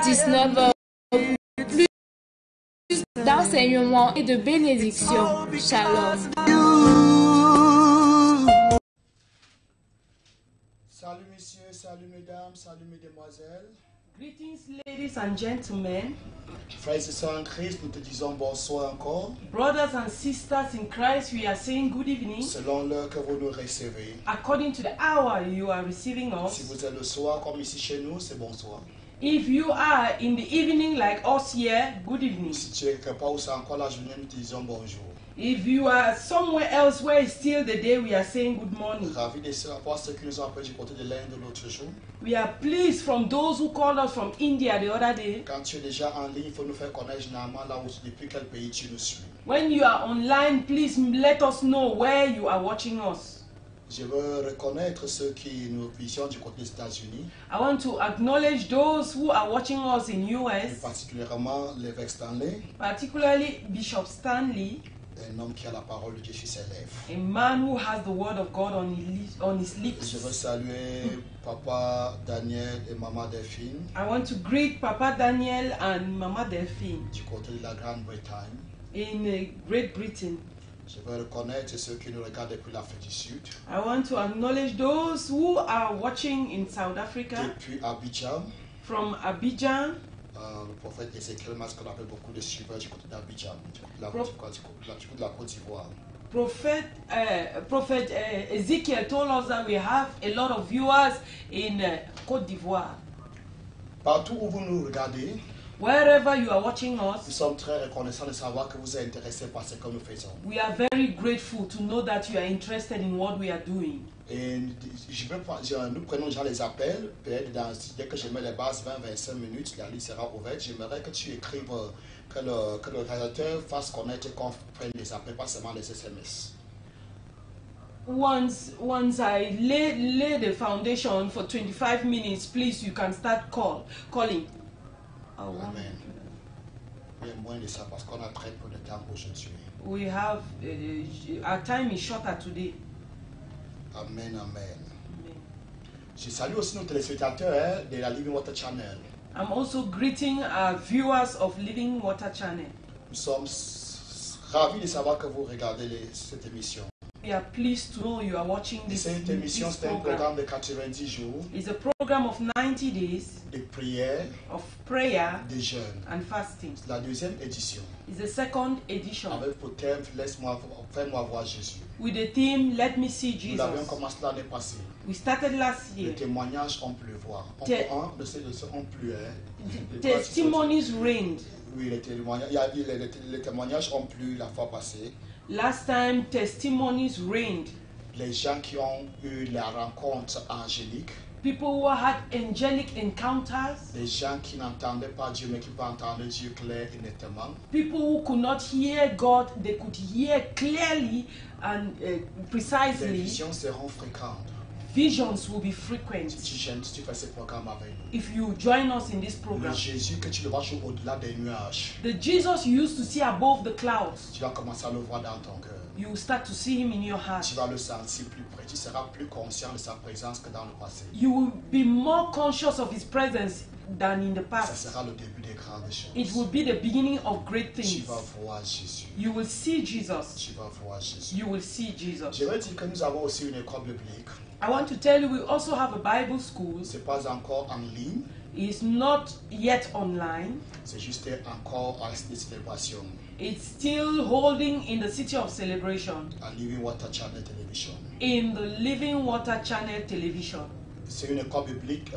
19 heures pour plus d'enseignements et de bénédictions. Shalom. Salut messieurs, salut mesdames, salut mesdemoiselles. Greetings, ladies and gentlemen. Frères et sœurs en Christ, nous te disons bonsoir encore. Brothers and sisters in Christ, we are saying good evening. Selon l'heure que vous nous recevez. According to the hour you are receiving us. Si vous êtes le soir comme ici chez nous, c'est bonsoir. If you are in the evening like us here, good evening. Si tu es quelque part où c'est encore la journée, nous te disons bonjour. If you are somewhere else where it's still the day, we are saying good morning. Ravi de savoir ceux qui nous ont appelés du côté de l'Inde l'autre jour. We are pleased from those who called us from India the other day. Quand tu es déjà en ligne, il faut nous faire connaître généralement là où, depuis quel pays tu nous suis. When you are online, please let us know where you are watching us. Je veux reconnaître ceux qui nous visionnent du côté des États-Unis. I want to acknowledge those who are watching us in Et US, particulièrement l'évêque Stanley, particularly Bishop Stanley, un homme qui a la parole de Dieu sur ses lèvres. a man who has the word of God on his Je veux lips. saluer Papa Daniel et Maman Delphine I want to greet Papa Daniel and Mama Delphine du côté de la Grande-Bretagne. in Great Britain. Je veux reconnaître ceux qui nous regardent depuis l'Afrique du Sud, I want to acknowledge those who are watching in South Africa, depuis Abidjan. from Abidjan, Le prophète Ézéchiel m'a dit qu'on appelle beaucoup de suiveurs du côté d'Abidjan, du côté de la Côte d'Ivoire. Prophet Ezekiel told us that we have a lot of viewers in Côte d'Ivoire. Partout où vous nous regardez, Wherever you are watching nous us, sommes très reconnaissants de savoir que vous êtes intéressés par ce que nous faisons. we are very grateful to know that you are interested in what we are doing. Et nous prenons déjà les appels. Peut-être dès que je mets les bases 20-25 minutes, la liste sera ouverte. J'aimerais que tu écrives, que le réalisateur fasse connaître qu'on prenne les appels, pas seulement les SMS. Once I lay the foundation for 25 minutes, please, you can start calling. Amen. Bien moins de ça parce qu'on a très peu de temps aujourd'hui. We have our time is shorter today. Amen, amen. Je salue aussi nos téléspectateurs de la Living Water Channel. I'm also greeting our viewers of Living Water Channel. Nous sommes ravis de savoir que vous regardez cette émission. We are pleased to know you are watching this Cette émission, c'est un program. programme de 90 jours It's a program of 90 days de prière, of prayer de jeûne. and fasting. C'est la deuxième édition. It's the second edition Avec pour thème, fais-moi voir Jésus. with the theme Let Me See Nous l'avions Jesus. commencé l'année passée. We started last Les year. témoignages ont pu voir. On plu. Testimonies reigned. Oui, les témoignages ont plu la fois passée. Last time, testimonies reigned. Les gens qui ont eu la rencontre angélique. People who had angelic encounters. Les gens qui n'entendaient pas Dieu mais qui peuvent entendre Dieu clair et nettement. People who could not hear God, they could hear clearly and Les precisely. visions seront fréquentes. Visions will be frequent Si tu fais ce programme avec nous. if you join us in this Le program. Jésus que tu le vois au-delà des nuages, The Jesus you used to see above the clouds, tu vas commencer à le voir dans ton cœur. you will start to see him in your heart. Tu vas le sentir plus près. Tu seras plus conscient de sa présence que dans le passé. You will be more conscious of his presence than in the Ça past. sera le début des grandes It choses. will be the beginning of great Tu things. vas voir Jésus. You will see Jesus. Tu vas voir Jésus. You will see Jesus. Je veux dire que nous avons aussi une école biblique. I want to tell you we also have a Bible school. Ce n'est pas encore en ligne. It's not yet online. C'est juste encore à des célébrations. It's still holding in the City of Celebration, À Living Water Channel Television. in the Living Water Channel television. C'est une école biblique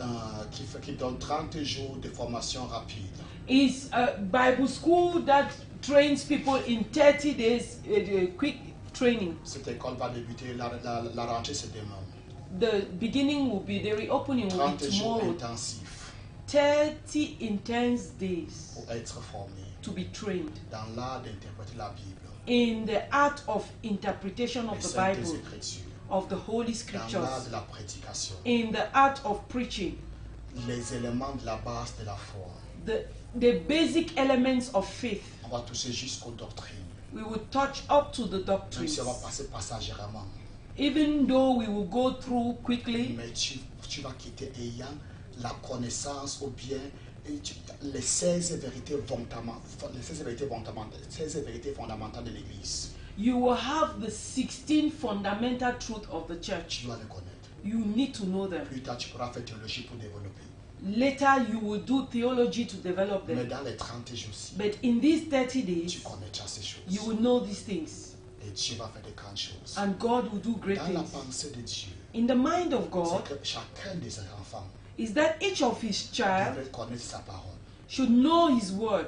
qui donne 30 jours de formation rapide. It's a Bible school that trains people in 30 days, quick training. Cette école va débuter, la rentrée c'est demain. The beginning will be, the reopening will 30 be jours tomorrow. intensifs 30 intense days pour être formé to be trained dans l'art d'interpréter la Bible, in the art of interpretation les of the saintes Bible, écritures, of the Holy dans Scriptures, l'art de la prédication, in the art of preaching, les éléments de la base de la foi. the basic elements of faith. On va toucher jusqu'aux doctrines, We will touch up to the même doctrines, si on va passer passagèrement. even though we will go through quickly. Mais tu vas quitter ayant la connaissance ou bien les 16 vérités fondamentales de l'Église. You will have the 16 fundamental truths of the church. Tu dois les connaître. You need to know them. Plus tard, tu pourras faire théologie pour développer. Later, you will do theology to develop Mais them. dans les 30 jours-ci, But in these 30 tu days, connaîtras ces choses. you will know these things. Et Dieu va faire de grandes choses. And God will do great Dans la things. pensée de Dieu, In the mind of God, c'est que chacun des enfants is that each of his child devrait connaître sa parole. should know his word.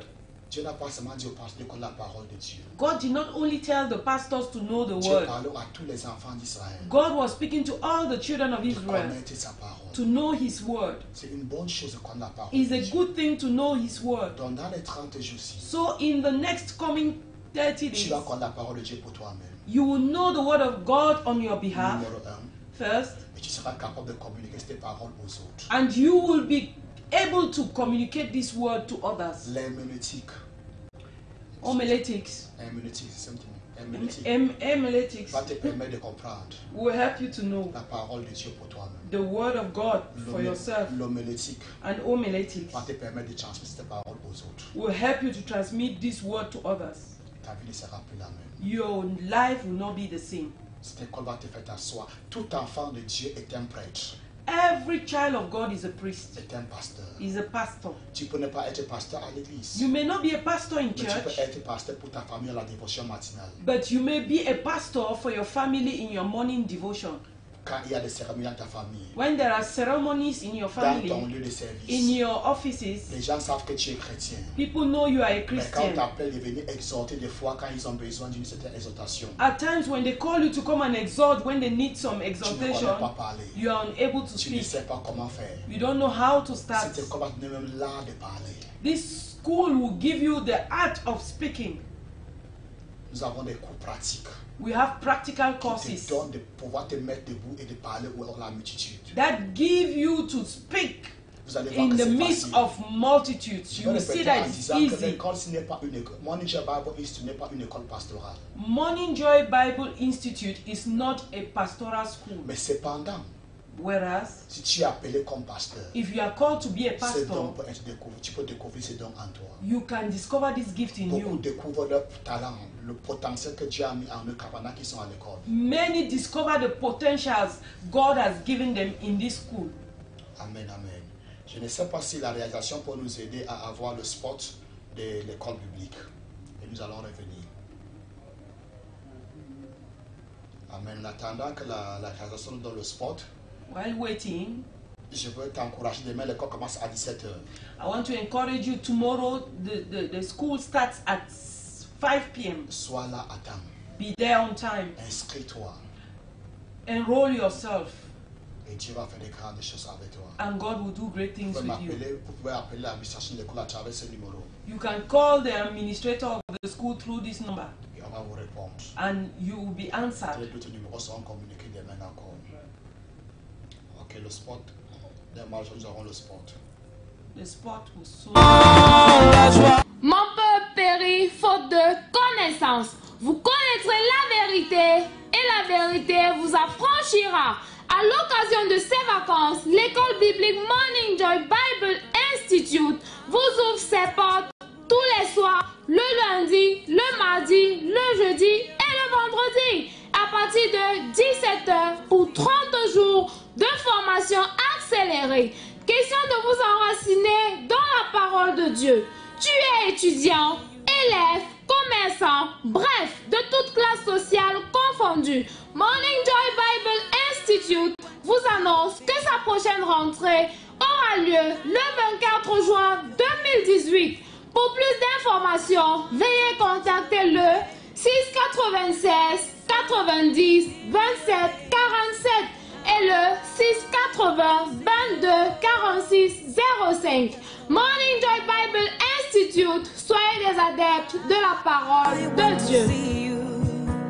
Dieu n'a pas seulement dit aux pasteurs de connaître la parole de Dieu. God did not only tell the pastors to know the Dieu word. parlait à tous les enfants d'Israël God was speaking to all the children of de Israel connaître sa parole. to know his word. C'est une bonne chose de connaître la parole It's de a Dieu. good thing to know his word. Donc dans les 30 jours-ci, So in the next coming 30 tu days, vas connaître la parole de Dieu pour toi-même. you will know the word of God on your behalf Numéro 1. first, Et tu seras capable de communiquer ces paroles aux autres. and you will be able to communicate this word to others. L'herméneutique. Homiletics. Herméneutique, c'est simplement. Herméneutique Homiletics va te permettre de comprendre will help you to know la parole de Dieu pour toi-même. the word of God for yourself. L'homilétique And homiletics va te permettre de transmettre cette parole aux autres. will help you to transmit this word to others. Ta vie ne sera plus la même. Your life will not be the same. Cette école va te faire t'asseoir. Tout enfant de Dieu est un prêtre, Every child of God is a priest, est un pasteur. is a pastor. Tu peux ne pas être pasteur à l'église, You may not be a pastor in mais tu peux church, être pasteur pour ta famille à la dévotion matinale. but you may be a pastor for your family in your morning devotion. Quand il y a des cérémonies dans ta famille, When there are ceremonies in your dans ton family, lieu de in service, your offices, les gens savent que tu es chrétien. people know you are a Mais quand on Christian. t'appelle de venir exhorter des fois quand ils ont besoin d'une certaine exhortation, At times when they call you to come and exhort, when they need some tu ne connais exhortation, pas parler. you are unable to Tu ne speak. sais pas comment faire. You don't know how to start. Cette école va te donner même l'art de parler. This school will give you the art of speaking. Nous avons des cours pratiques We have practical qui te courses donnent de pouvoir te mettre debout et de parler à la multitude. that give you to speak Vous allez voir in que the c'est midst facile. of multitudes. Je You vais will see répéter that en it's disant que easy. l'école, ce n'est pas une école. Morning Joy Bible Institute n'est pas une école pastorale. Morning Joy Bible Institute is not a pastoral school. Mais cependant, Whereas, si tu es appelé comme pasteur, if you are called to be a ce don pastor, peut être découvert. Tu peux découvrir ce don en toi. you can discover this gift in Beaucoup you. découvrent leur talent, le potentiel que Dieu a mis en eux pendant qu'ils sont à l'école. Many discover the potentials God has given them in this school. Amen, amen. Je ne sais pas si la réalisation peut nous aider à avoir le spot de l'école biblique. Et nous allons revenir. Amen. En attendant que la réalisation nous donne le spot, While waiting, je veux t'encourager. Demain, l'école commence à 17h. I want to encourage you tomorrow. The school starts at 5 p.m. Sois là à temps. Be there on time. Inscris-toi. Enroll yourself, Et Dieu va faire des grandes choses avec toi. and God will do great things with you. Vous pouvez appeler l'administration de l'école à travers ce numéro. You can call the administrator of the school through this number, Et on va vous répondre. and you will be answered. Les deux numéros seront communiqués demain encore. Ok, le spot. Demain, nous aurons le spot. The spot will soon. Mon peuple périt faute de connaissance. Vous connaîtrez la vérité et la vérité vous affranchira. À l'occasion de ces vacances, l'école biblique Morning Joy Bible Institute vous ouvre ses portes tous les soirs, le lundi, le mardi, le jeudi et le vendredi, à partir de 17h pour 30 jours de formation accélérée. Question de vous enraciner dans la parole de Dieu. Tu es étudiant, élève, commerçant, bref, de toute classe sociale confondue. Morning Joy Bible Institute vous annonce que sa prochaine rentrée aura lieu le 24 juin 2018. Pour plus d'informations, veuillez contacter le 696 90 27 47 et le 680 22 46 05. Morning Joy Bible Institute, soyez des adeptes de la parole de Dieu.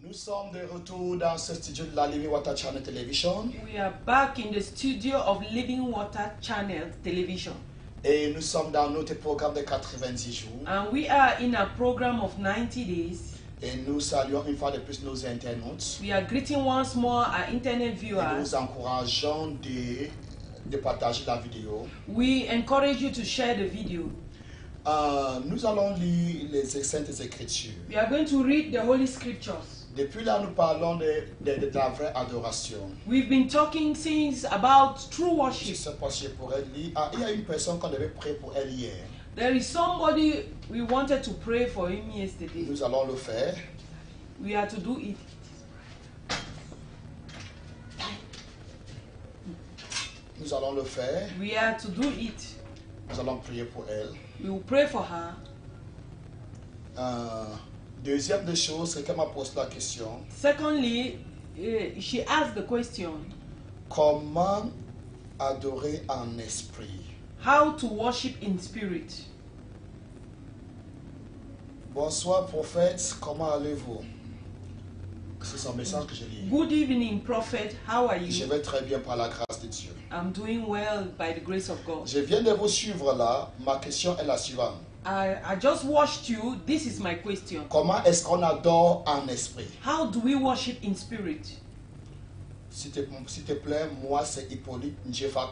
Nous sommes de retour dans ce studio de la Living Water Channel Television. We are back in the studio of Living Water Channel Television, Et nous sommes dans notre programme de 90 jours. and we are in a program of 90 days. Et nous saluons une fois de plus nos internautes. We are greeting once more our internet Et viewers, nous encourageons de de partager la vidéo. We encourage you to share the video. Nous allons lire les Saintes Écritures. We are going to read the Holy Scriptures. Depuis là, nous parlons de la vraie adoration. We've been talking since about true Je ne worship. sais pas si je pourrais lire. Il y a une personne qu'on devait prier pour elle hier. There is somebody we wanted to pray for him yesterday. Nous allons le faire. We are to do it. Nous allons le faire. We are to do it. Nous allons prier pour elle. We will pray for her. Deuxième des choses, quelqu'un m'a posé la question. Secondly, she asked the question, Comment adorer en esprit? how to worship in spirit. Bonsoir prophète, comment allez-vous? C'est son message que je lis. Good evening, prophet. How are Je you? vais très bien par la grâce de Dieu. I'm doing well by the grace of God. Je viens de vous suivre là. Ma question est la suivante. I just watched you. This is my question. Comment est-ce qu'on adore en esprit? How do we worship in spirit? S'il te plaît, moi c'est Hippolyte Njefak.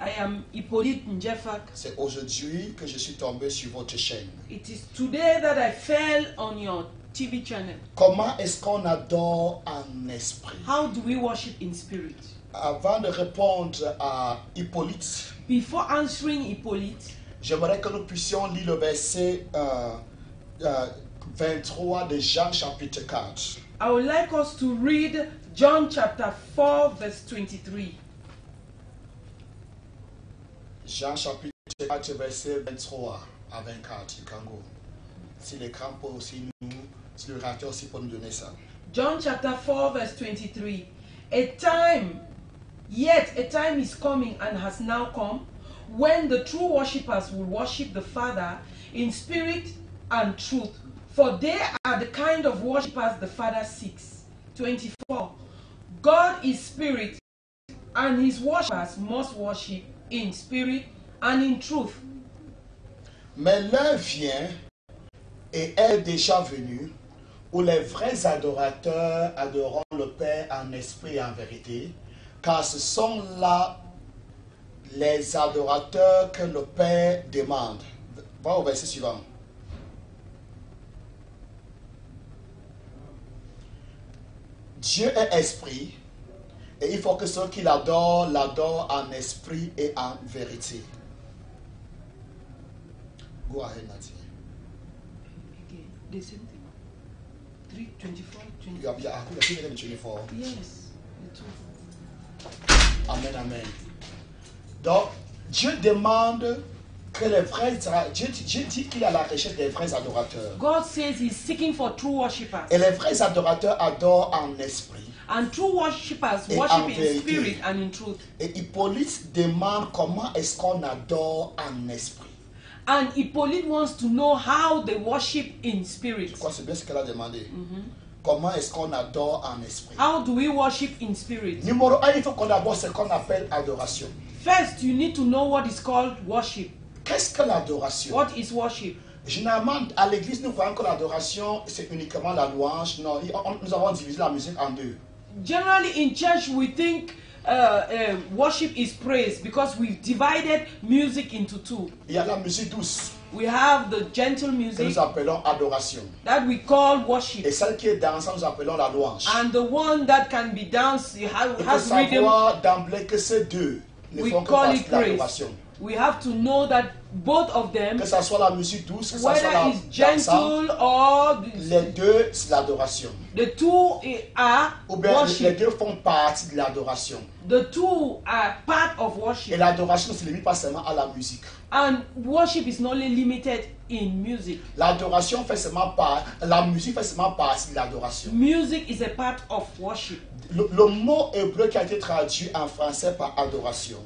I am Hippolyte Njefak. C'est aujourd'hui que je suis tombé sur votre chaîne. It is today that I fell on your TV channel. Comment est-ce qu'on adore en esprit? How do we worship in spirit? Avant de répondre à Hippolyte, Before answering Hippolyte, j'aimerais que nous puissions lire le verset 23 de Jean chapitre 4. I would like us to read John chapter 4 verse 23. Jean chapitre 4, verset 23 à 24. Kango. Si l'écran peut aussi nous, si le réacteur aussi peut nous donner ça. John chapter 4 verse 23. Yet a time is coming and has now come when the true worshippers will worship the Father in spirit and truth, for they are the kind of worshippers the Father seeks. 24. God is spirit, and his worshippers must worship in spirit and in truth. Mais l'heure vient et est déjà venue où les vrais adorateurs adoreront le Père en esprit et en vérité, car ce sont là les adorateurs que le Père demande. Va au verset suivant. Dieu est esprit et il faut que ceux qui l'adorent en esprit et en vérité. Go ahead, Nadia. Okay, the same thing. 3, 24, 20. You have 24. Yes, the truth. Amen, amen. Donc, Dieu demande que les vrais... Dieu dit qu'il est à la recherche des vrais adorateurs. God says he's seeking for true worshippers. Et les vrais adorateurs adorent en esprit. And true worshippers Et worship en in vérité. spirit and in truth. Et Hippolyte demande comment est-ce qu'on adore en esprit. And Hippolyte wants to know how they worship in spirit. Je crois que c'est bien ce qu'elle a demandé. Comment est-ce qu'on adore en esprit? How do we worship in spirit? Numéro 1, il faut qu'on aborde ce qu'on appelle adoration. First, you need to know what is called worship. Qu'est-ce que l'adoration? What is worship? Généralement, à l'église, nous croyons que l'adoration, c'est uniquement la louange. Non, nous avons divisé la musique en deux. Generally, in church, we think worship is praise because we've divided music into two. Il y a la musique douce, We have the gentle que music nous appelons adoration. that we call worship, Et celle qui est dansante, nous appelons la louange. and the one that can be danced, Il faut has rhythm. savoir d'emblée que ces deux ne We font que call partie it de praise. l'adoration. We have to know that both of them, Que ce soit la musique douce, que ce soit whether la it's dansante, gentle or les deux, c'est l'adoration. the two are Ou bien les worship. deux font partie de l'adoration. The two are part of Et worship. l'adoration ne se limite pas seulement à la musique. And worship is not only limited in music. L'adoration fait seulement partie, la musique fait seulement partie de l'adoration. Music is a part of worship. Le mot hébreu qui a été traduit en français par adoration.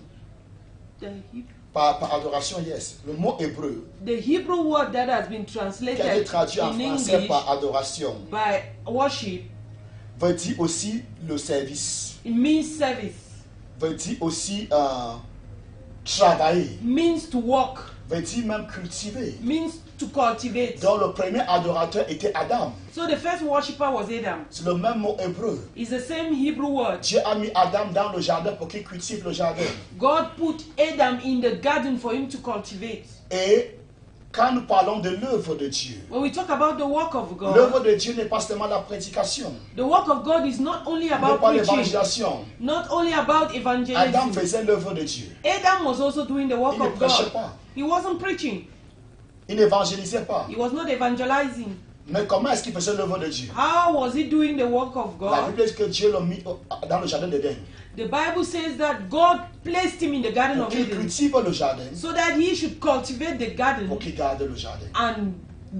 Par adoration, yes. Le mot hébreu The Hebrew word that has been qui a été translated traduit en in français English par adoration by worship, veut dire aussi le service. it means service, Veut dire aussi travailler. means to work, veut dire même cultiver. means to cultivate. Donc le premier adorateur était Adam. So the first worshipper was Adam. C'est le même mot hébreu. It's the same Hebrew word. Dieu a mis Adam dans le jardin pour qu'il cultive le jardin. God put Adam in the garden for him to cultivate. Et quand nous parlons de l'œuvre de Dieu, When we talk about the work of God, l'œuvre de Dieu n'est pas seulement la prédication, the work of God is not only n'est about pas preaching, l'évangélisation. not only about Adam evangelism. faisait l'œuvre de Dieu. Adam was also doing the work Il ne of prêchait God. pas. He wasn't preaching. Il n'évangélisait pas. He was not evangelizing. Mais comment est-ce qu'il faisait l'œuvre de Dieu? How was he doing the work of La God? Bible dit que Dieu l'a mis dans le jardin d'Éden The Bible says that God placed him in the Garden pour of qu'il Eden cultive le jardin, so that he should cultivate the garden pour qu'il garde le jardin. and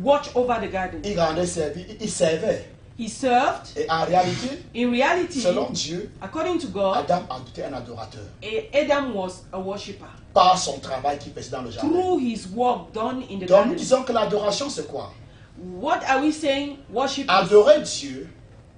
watch over the garden. Il rendait service, il servait. He served. Et en réalité, In reality, selon Dieu, according to God, Adam était un adorateur. Adam was a worshipper Par son travail qu'il faisait dans le jardin. through his work done in Donc the nous garden. disons que l'adoration c'est quoi? What are we saying? Worship. Adorer Dieu,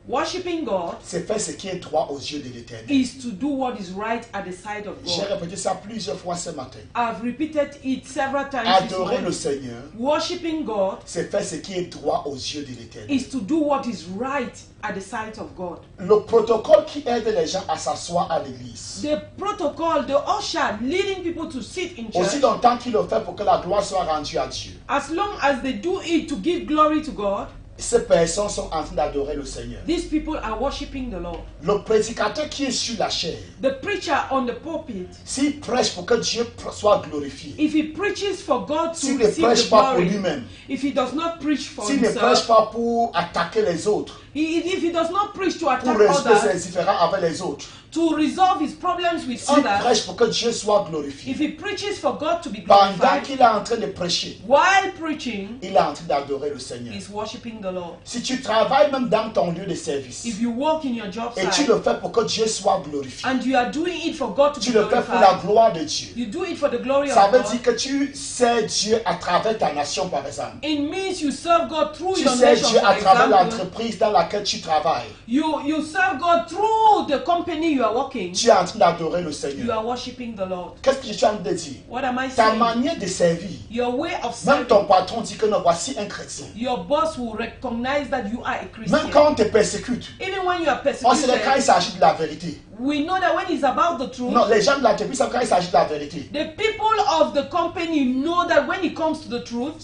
Worshiping God c'est faire ce qui est droit aux yeux de l'Éternel. is to do what is right at the sight of J'ai God. répété ça plusieurs fois ce matin. I've repeated it several times this Adorer le morning. Seigneur, Worshiping God c'est faire ce qui est droit aux yeux de l'Éternel. is to do what is right at the sight of God. Le protocole qui aide les gens à s'asseoir à l'église, The protocol, the usher leading people to sit in aussi church, longtemps qu'il le fait pour que la gloire soit rendue à Dieu, as long as they do it to give glory to God, ces personnes sont en train d'adorer le Seigneur. these people are worshiping the Lord. Le prédicateur qui est sur la chair, The preacher on the pulpit, s'il prêche pour que Dieu soit glorifié, if he preaches for God to s'il ne receive prêche the pas pour glory, lui-même, if he does not preach for s'il ne prêche himself, pas pour attaquer les autres, if he does not preach to pour attack résoudre others, ses différends avec les autres, to resolve his problems with s'il others, prêche pour que Dieu soit glorifié, if he preaches for God to be pendant glorified, qu'il est en train de prêcher, while preaching, il est en train d'adorer le Seigneur. he's worshiping the Lord. Si tu travailles même dans ton lieu de service, If you work in your job et tu site le fais pour que Dieu soit glorifié, and you are doing it for God to tu be le fais pour la glorified, gloire de Dieu, you do it for the glory ça of veut God. dire que tu sers Dieu à travers ta nation, par exemple. It means you serve God through Tu your sers nation, Dieu for à travers example. l'entreprise dans laquelle tu travailles. You serve God through the company you are working. Tu es en train d'adorer le You Seigneur. are worshiping the Lord. Qu'est-ce que je suis en train de dire? What am I Ta saying? manière de servir, Your way of même serving. ton patron dit que non, voici un chrétien. Your boss will recognize that you are a Même Christian. quand on te persécute, Even when you are on sait quand il persecuted, s'agit de la vérité. we know that when it's about the truth, Non, les gens de l'entreprise savent quand il s'agit de la vérité. the people of the company know that when it comes to the truth,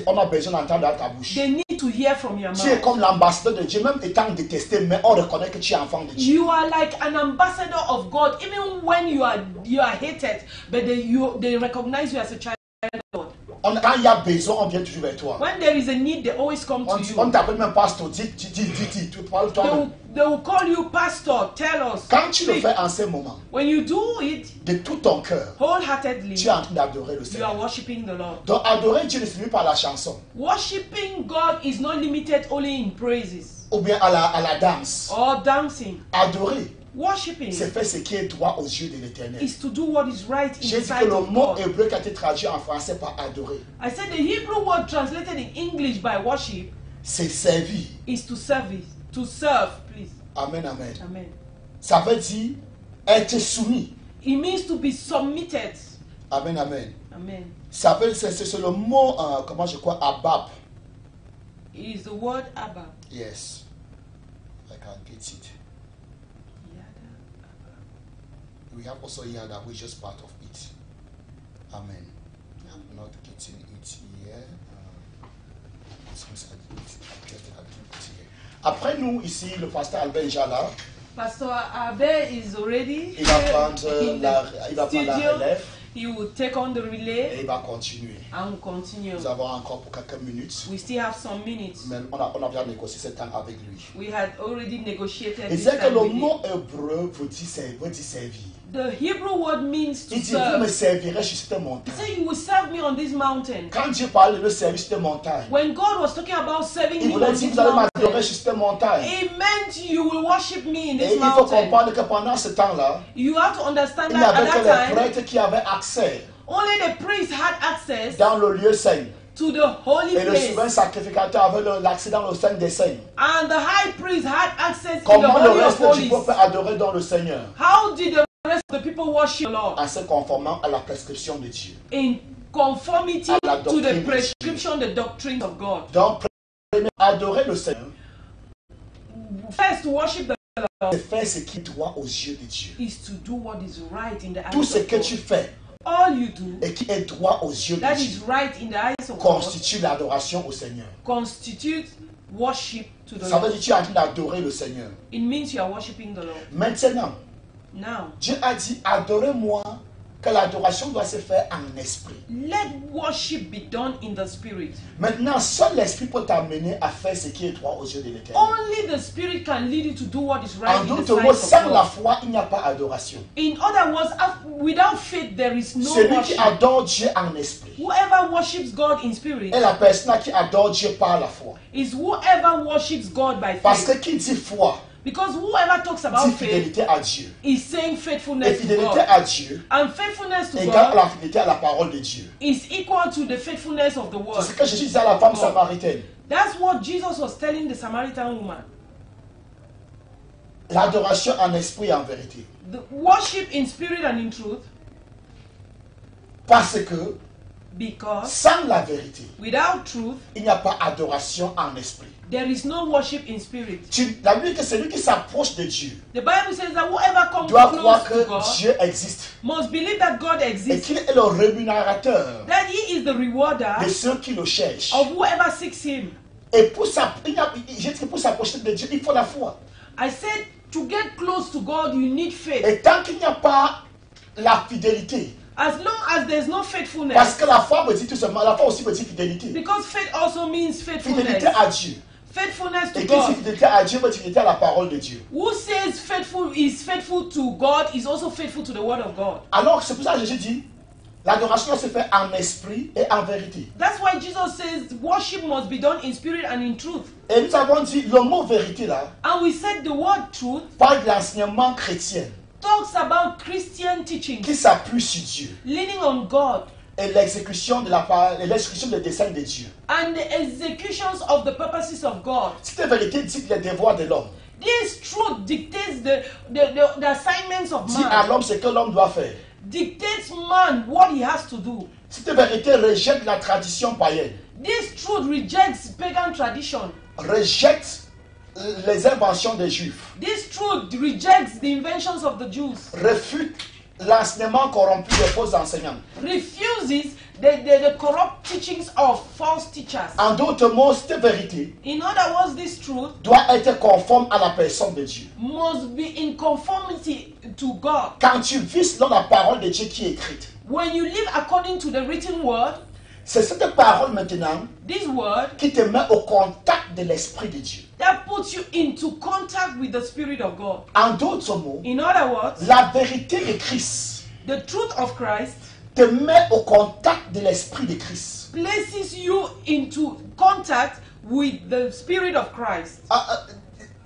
On a besoin d'entendre dans ta bouche. they need to hear from your Tu es mouth. comme l'ambassadeur de Dieu, même étant détesté, mais on reconnaît que tu es enfant de Dieu. You are like an ambassador of God, even when you are hated, but they recognize you as a child of God. Quand il y a besoin, on vient toujours vers toi. When there is a need, they always come to On you. t'appelle même pasteur, dis, tu parles toi-même. They will call you pastor, tell us. Quand tu le Speak. fais en ce moment, When you do it de tout ton cœur, wholeheartedly, tu es en train d'adorer le you are Seigneur. worshiping the Lord. Donc adorer Dieu ne se limite pas à la chanson, Worshiping God is not limited only in praises ou bien à la danse. or dancing. Adorer, Worshiping c'est faire ce qui est droit aux yeux de l'Éternel. is to do what is right in J'ai the dit que sight le of mot God. hébreu qui a été traduit en français par adorer, I said the Hebrew word translated in English by worship c'est servir. is to service. To serve, please. Amen, amen. Amen. Ça veut dire être soumis. It means to be submitted. Amen, amen. Amen. Ça veut, c'est le mot, comment je crois, abab. It is the word Abba. Yes. I can get it. We have also yada, which is just part of it. Amen. I'm not getting it here. Après nous, ici, le pasteur Albert Jala, Pastor Abe is already il va prendre in la studio. relève He will take on the et relay il va continuer. and will continue. Nous avons encore pour quelques minutes, We still have some minutes. mais on a bien négocié ce temps avec lui. We had already negotiated Et this c'est que time le with him. mot hébreu veut dire servir. The Hebrew word means to Il dit, vous me serve. servirez sur cette He montagne. said, you will serve me on this mountain. Quand Dieu parle de le servir sur cette montagne, When God was talking about serving il me voulait on dire, this vous allez m'adorer mountain, sur cette montagne. it meant you will worship me in Et this il faut mountain. comprendre que pendant ce temps-là, You have to understand il n'y that avait at que les that time, prêtres qui avaient accès only the priests had access dans le lieu saint. to the holy Et le souverain place. sacrificateur avait l'accès dans le saint des saints. And the high priest had access to the Comment le holy of reste du holies. peuple adorer dans le Seigneur? How did the rest of the people worship the Lord? En se conformant à la prescription de Dieu. In conformity à la to doctrine the de Dieu. prescription, the doctrine of God. Donc, adorer le Seigneur, First, to worship the Lord c'est faire ce qui est droit aux yeux de Dieu. is to do what is right in the eyes Tout ce of que God. tu fais All you do et qui est droit aux yeux de that Dieu is right in the eyes of God constitue l'adoration au Seigneur. constitutes worship to the Ça veut Lord. dire que tu es en train d'adorer le Seigneur. It means you are worshiping the Lord. Maintenant, Now, Dieu a dit, adorez-moi, que l'adoration doit se faire en esprit. let worship be done in the Spirit. Maintenant, seul l'esprit peut t'amener à faire ce qui est droit aux yeux de l'Éternel. Only the Spirit can lead you to do what is right En in the d'autres sight mots, of sans la God. foi, il n'y a pas adoration. In other words, without faith there is no Celui qui worship. adore Dieu en esprit Whoever worships God in spirit est la personne qui adore Dieu par la foi. is whoever worships God by Parce faith. que qui dit foi, Because whoever talks about dit faith fidélité à Dieu. is saying Et faithfulness to fidélité God. à Dieu And faithfulness to égale à God la fidélité à la parole de Dieu. is equal to the faithfulness of the C'est word. ce que Jésus disait à la femme samaritaine. That's what Jesus was telling the Samaritan woman. L'adoration en esprit et en vérité. The worship in spirit and in truth, Parce que because sans la vérité, without truth, il n'y a pas adoration en esprit. there is no worship in spirit. La Bible dit que celui qui s'approche de Dieu The Bible says that whoever comes doit croire close to que God Dieu existe must believe that God et exists, qu'il est le rémunérateur that He is the rewarder de ceux qui le cherchent. of whoever seeks Him. Et pour s'approcher de Dieu, il faut la foi. I said to get close to God, you need faith. Et tant qu'il n'y a pas la fidélité, As long as there's no parce faithfulness, que la foi me dit tout simplement, la foi aussi me dit fidélité. because faith also means Fidélité faithfulness. à Dieu. Faithfulness Et to qui dit God. fidélité à Dieu, me dit fidélité à la parole de Dieu. Who says faithful is faithful to God is also faithful to the word of God. Alors c'est pour ça que Jésus dit, l'adoration doit se faire en esprit et en vérité. That's why Jesus says worship must be done in spirit and in truth. Et nous avons dit, le mot vérité là, And we said the word truth parle de l'enseignement chrétien talks about Christian teaching, qui s'appuie sur Dieu leaning on God, et l'exécution de la parole, et l'exécution des desseins de Dieu. and the executions of the purposes of God. Cette vérité dit les devoirs de l'homme. This truth dictates the assignments of Dit à man, l'homme ce que l'homme doit faire. dictates man what he has to do. Cette vérité rejette la tradition païenne, This truth rejects pagan tradition. rejette les inventions des Juifs, This truth rejects the inventions of the Jews, refute l'enseignement corrompu des faux enseignants. refuses the corrupt teachings of false teachers. En d'autres mots, cette vérité In other words, this truth doit être conforme à la personne de Dieu. must be in conformity to God. Quand tu vis selon la parole de Dieu qui est écrite, When you live according to the written word, c'est cette parole maintenant this word qui te met au contact de l'Esprit de Dieu. that puts you into contact with the Spirit of God. En d'autres mots, In other words, la vérité de Christ the truth of Christ te met au contact de l'Esprit de Christ. places you into contact with the Spirit of Christ.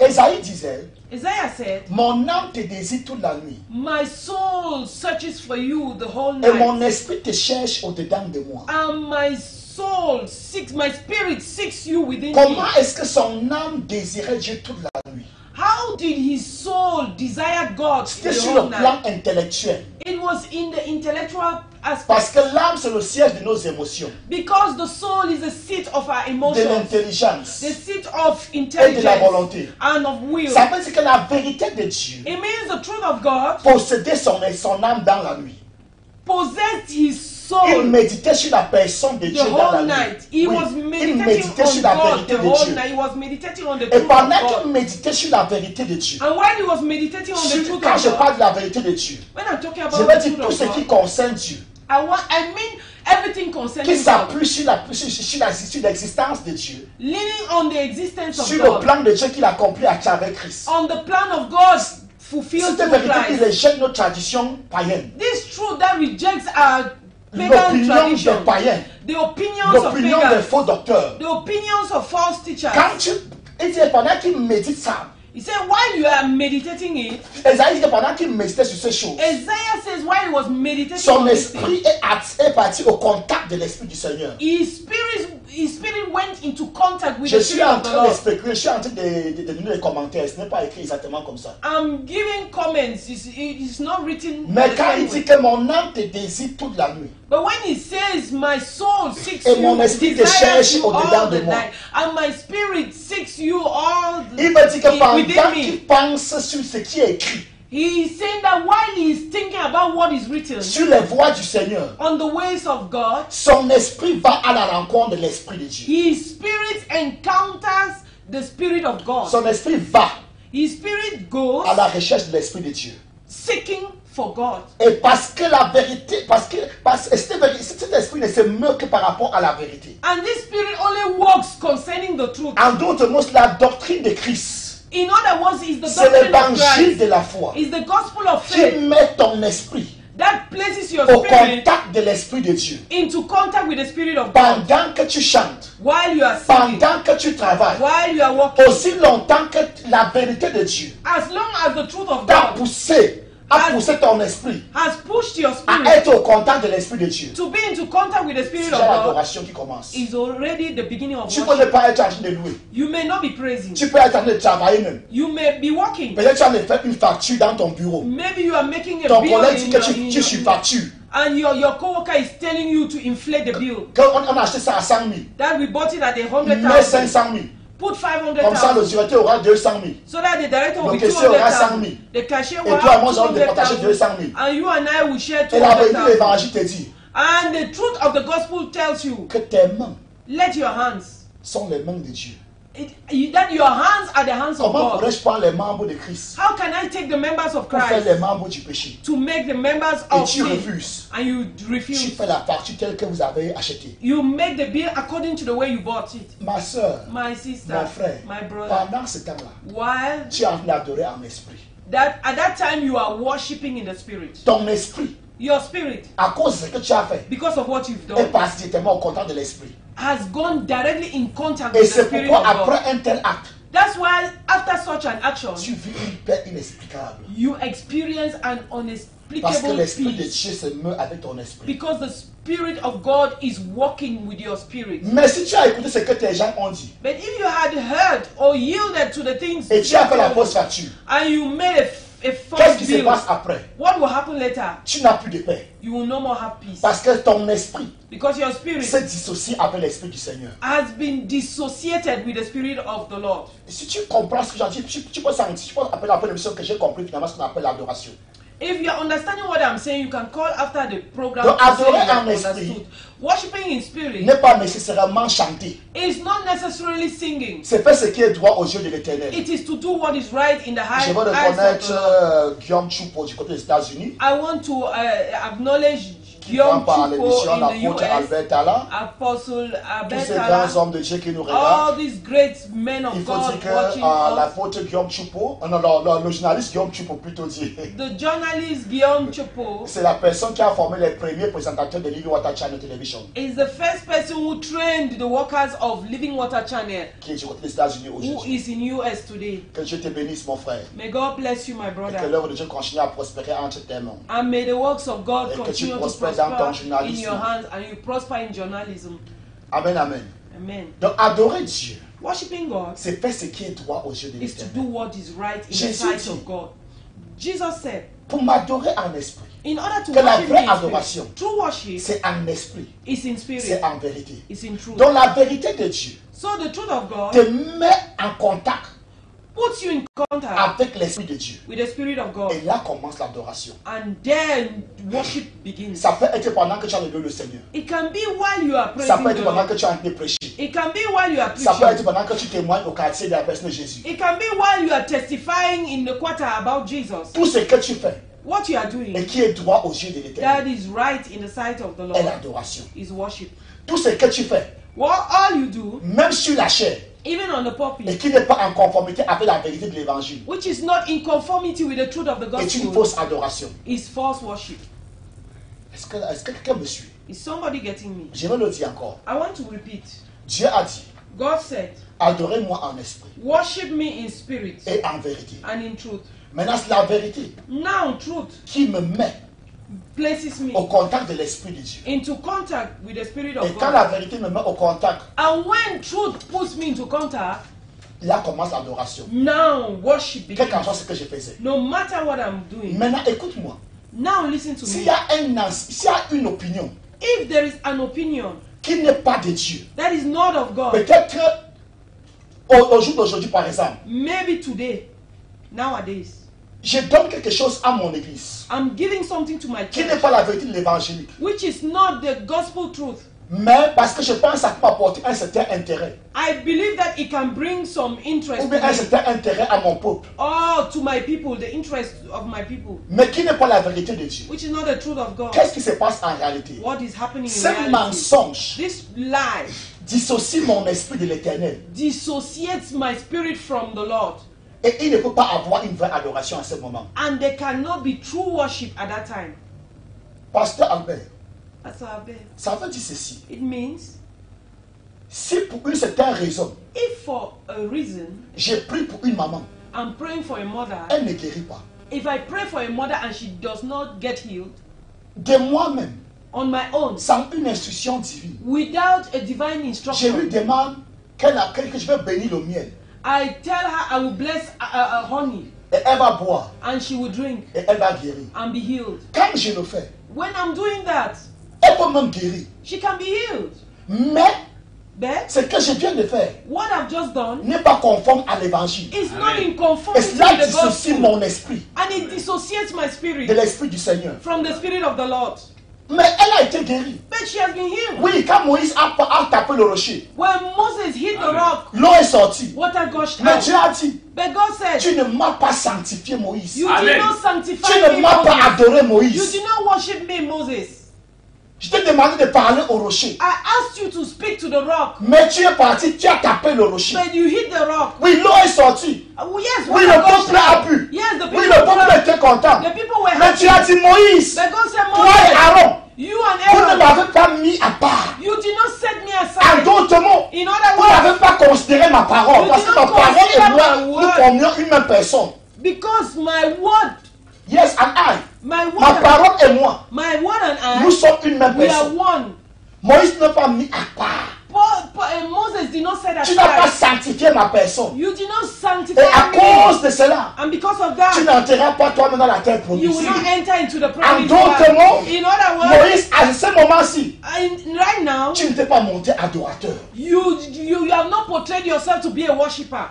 Esaïe disait, Isaiah said, mon âme te désire toute la nuit my soul searches for you the whole et mon night, esprit te cherche au-dedans de moi. and my soul seeks, my spirit seeks you within me. Comment est-ce que son âme désirait Dieu toute la nuit? How did his soul desire God C'était the sur whole le plan night? intellectuel. It was in the intellectual Parce aspect, que l'âme, c'est le siège de nos émotions, because the soul is the seat of our de emotions, l'intelligence the seat of et de la intelligence volonté. and of will. Ça veut dire que la vérité de Dieu It means the truth of God possédait son âme dans la nuit. possessed his Il soul méditait sur la personne de the Dieu dans la whole nuit. night. He Oui, was il meditating méditait sur on la God vérité the de whole Dieu. night. He was meditating on the Et truth of pendant God. qu'il méditait sur la vérité de Dieu, And while he was meditating on the truth quand of je God, parle de la vérité de Dieu, when I'm talking je about veux the dire truth tout of ce qui God, concerne Dieu, I mean everything qui concerning God, s'appuie sur l'existence de Dieu, leaning on the existence of sur le God, plan de Dieu qu'il a accompli avec Christ. on the plan of God fulfilled Cette through vérité qui Christ. rejette nos traditions païennes, This truth that rejects our pagan l'opinion des tradition, païens, the opinions of l'opinion des pagans, faux docteurs. the opinions of false teachers. Quand il dit pendant qu'il médite ça, He said, while you are meditating it, Esaïe dit pendant qu'il méditait sur ces choses, Isaiah says, while he was meditating son on this thing, esprit est parti au contact de l'Esprit du Seigneur. his his spirit went into contact with Je the suis spirit en of the train Lord. d'expliquer, je suis en train de donner les commentaires. Ce n'est pas écrit exactement comme ça. I'm giving comments. It's not written. Mais the quand same il dit way. que mon âme te désire toute la nuit, But when he says, my soul seeks Et you, mon esprit te desires cherche you au-dedans all de the moi. night, and my spirit seeks you all il me dit que within pendant me. qu'il pense sur ce qui est écrit, He is saying that while he is thinking about what is written sur les voies du Seigneur, on the ways of God, son esprit va à la rencontre de l'Esprit de Dieu. his spirit encounters the Spirit of God. Son esprit va His spirit goes à la recherche de l'Esprit de Dieu. seeking for God. Et parce que la vérité, parce que cet esprit ne se meurt que par rapport à la vérité. And this spirit only works concerning the truth. En d'autres mots, la doctrine de Christ, In other words, is the c'est doctrine of l'évangile Christ, de la foi is the gospel of qui faith met ton esprit that places your au spirit contact de l'Esprit de Dieu. into contact with the Spirit of God Pendant que tu chantes, while you are singing, pendant que tu travailles, while you are walking, aussi longtemps que la vérité de Dieu as long as the truth of t'a God poussé, a poussé ton esprit has pushed your à spirit être au contact de l'Esprit de Dieu. to be into contact with the C'est Spirit déjà of God, l'adoration qui commence. is already the beginning of Tu peux worship. ne pas être en train de louer. You may not be praising. Tu peux être en train de travailler même. You may be working. Peut-être tu as fait une facture dans ton bureau. Maybe you are making a Ton bill collègue dit in que tu surfactures. and your coworker is telling you to inflate the bill. Quand on a acheté ça à 100 000, That we bought it at mets 100,000. 500 000. Put Comme ça, le 500,000. directeur aura 200 000. So that the director will Le be caissier aura 100 200,000. 000. The cashier Et will toi et have moi, nous allons départager 200 200,000. 000. And you and I will share Et la vérité de 200,000. l'évangile te dit And the truth of the gospel tells you, que tes mains let your hands, sont les mains de Dieu. that your hands are the hands of Comment God. pourrais-je prendre les membres de Christ How can I take the members of pour faire Christ les membres du péché? to make the members Et of tu sin? refuses. And you Tu refuse. fais la facture telle que vous avez achetée. You make the bill according to the way you bought it. Ma soeur, My sister, mon frère, my brother, pendant ce temps-là, while tu as adoré en esprit. that at that time you are worshiping in the spirit. Ton esprit, Your spirit, à cause de ce que tu as fait, because of what you've est done, passé directement au contact de l'esprit. has gone directly in contact Et with the c'est spirit pourquoi of God. après un tel acte, That's why after such an action, tu vis une paix inexplicable. you experience an Parce que unspeakable l'esprit de peace. Dieu se meut avec ton esprit. Because the Spirit of God is walking with your spirit. Mais si tu as écouté ce que tes gens ont dit, But if you had heard or yielded to the things et tu as fait la fausse facture, and you made a qu'est-ce false qui se bill, passe après? what will happen later? Tu n'as plus de paix. You will no more have peace. Parce que ton esprit Because your spirit se dissocie avec l'esprit du Seigneur. has been dissociated with the Spirit of the Lord. Si tu comprends ce que j'ai dit, tu peux sentir, tu peux appeler après l'émission que j'ai compris finalement ce qu'on appelle l'adoration. If you are understanding what I'm saying, you can call after the program Donc, to say adorer you have en esprit understood. Worshipping in spirit N'est pas nécessairement chanter. is not necessarily singing. C'est faire ce qui est droit aux yeux de l'Éternel. It is to do what is right in the Je veux eyes of reconnaître the Lord. Guillaume Choupo du côté des États-Unis. I want to acknowledge Qui prend Guillaume par l'émission Choupo in the l'apôtre US, Albert Tala. Apostle Tous Abel ces grands Tala, hommes de Dieu qui nous all regardent. these great men of Il faut God dire que watching us. l'apôtre Guillaume Choupo, non, le journaliste Guillaume Choupo plutôt dit, The journalist Guillaume Choupo c'est la personne qui a formé les premiers présentateurs de Living Water Channel Television, is the first person who trained the workers of Living Water Channel, qui est du côté des États-Unis who aujourd'hui. is in US today. Que Dieu te bénisse, mon frère. May God bless you, my Et que brother. l'œuvre de Dieu continue à prospérer entre tes mains. And may the works of God Et que tu continue to prospères dans ton prosper in journalisme. your hands and you prosper in journalism. Amen, amen. Amen. Donc, adorer Dieu, Worshipping God c'est faire ce qui est droit aux yeux de is to do l'Éternel. what is right in the Jésus sight dit, of God. Jesus said, pour m'adorer en esprit, in order to que la worship vraie me in adoration, spirit, true worship c'est en esprit, is in c'est spirit, en vérité. is in truth. Donc, la vérité de Dieu So the truth of God te met en contact puts you in contact avec l'esprit de Dieu. with the Spirit of God. Et là commence l'adoration. And then worship begins. Ça peut être pendant que tu as loué le Seigneur. It can be while you are Ça praising peut the être pendant Lord. que tu es en train de prêcher. It can be while you are Ça peut être preaching. pendant que tu témoignes au quartier de la personne de Jésus. It can be while you are testifying in the quarter about Jesus. Tout ce que tu fais What you are et doing qui est droit aux yeux de that l'Éternel is right in the sight of the est Lord l'adoration. is worship. Tout ce que tu fais, All you do, même sur la chair, even on the et pulpit, qui n'est pas en conformité avec la vérité de l'évangile, which is not in conformity with the truth of the est une gospel, fausse adoration. is false worship. Est-ce que quelqu'un me suit? Is somebody getting me? Je vais le dire encore. I want to repeat. Dieu a dit, God said, adorez-moi en esprit worship me in spirit et en vérité. and in truth. Maintenant, c'est la vérité Now truth qui me met places me au contact de l'Esprit de Dieu. into contact with the Spirit Et of quand God. la vérité me met au contact, And when truth puts me into contact, là commence l'adoration. now worship Quel begins. qu'en soit ce que je faisais. No matter what I'm doing. Maintenant, écoute-moi. Now listen to S'il me. y a s'il y a une opinion If there is an opinion qui n'est pas de Dieu, that is not of God, peut-être au jour d'aujourd'hui, par exemple, maybe today, nowadays, je donne quelque chose à mon église I'm giving something to my qui n'est church, pas la vérité de l'évangélique. which is not the gospel truth. Mais parce que je pense que ça peut apporter un certain intérêt. I believe that it can bring some interest Ou bien un to me, certain intérêt à mon peuple. or to my people, the interest of my people, Mais qui n'est pas la vérité de Dieu. which is not the truth of God. Qu'est-ce qui se passe en réalité? What is happening in Ce reality? mensonge This lie dissocie mon esprit de l'éternel. dissociates my spirit from the Lord, Et il ne peut pas avoir une vraie adoration à ce moment. and there cannot be true worship at that time. Pasteur Albert, Pastor Abel, ça veut dire ceci. it means Si pour une certaine raison, if for a reason j'ai pris pour une maman, I'm praying for a mother, elle ne guérit pas. if I pray for a mother and she does not get healed De moi-même, on my own, sans une instruction divine, without a divine je lui instruction, demande que je vais bénir le miel. I tell her I will bless honey, Et elle va boire. and she will drink Et elle va guérir. and be healed. Quand je le fais, When I'm doing that, elle peut même guérir. she can be healed. Mais But ce que je viens de faire what I've just done n'est pas conforme à l'évangile. is not in Et conformity cela with the dissocie gospel, mon esprit and it dissociates my de spirit l'esprit du Seigneur. from the spirit of the Lord. Mais elle a été guérie. But she has been healed. Oui, quand Moïse a tapé le rocher, When Moses hit the rock, l'eau est sortie. water gushed Mais out. Dieu a dit, But God said, tu ne m'as pas sanctifié Moïse. you Amen. did not sanctify Tu ne me, m'as pas Moses. adoré You Moïse. did not worship me, Moses. Je t'ai demandé de parler au rocher. I asked you to speak to the rock, Mais tu es parti, tu as tapé le rocher. but you hit the rock. Oui, l'eau est sortie. Yes, Oui, water le gushed peuple a out. bu. Yes, the people Oui, le peuple were. était content. The people were Mais tu happy. as dit, Moïse, But God said, toi et Moses, Aaron, you and vous ne Aaron, m'avez pas mis à part. you did not set me En aside. d'autres mots, In other vous words, n'avez pas considéré ma parole. You Parce did que ma not parole consider et moi, my nous word. formions une même personne. because my word, Yes, and I. my Ma word, parole et moi, my word and nous I, sommes une même we are personne. one. Moïse n'a pas mis à part. Moses did not set Tu n'as pas aside. sanctifié ma personne. You did not Et sanctify à me. cause de cela, And because of tu that, n'entreras pas toi-même dans la terre you will promise. not enter into the En promised d'autres land. mots, In other words, Moïse, à ce moment-ci, right now, tu ne t'es pas monté adorateur. you have not portrayed yourself to be a worshipper.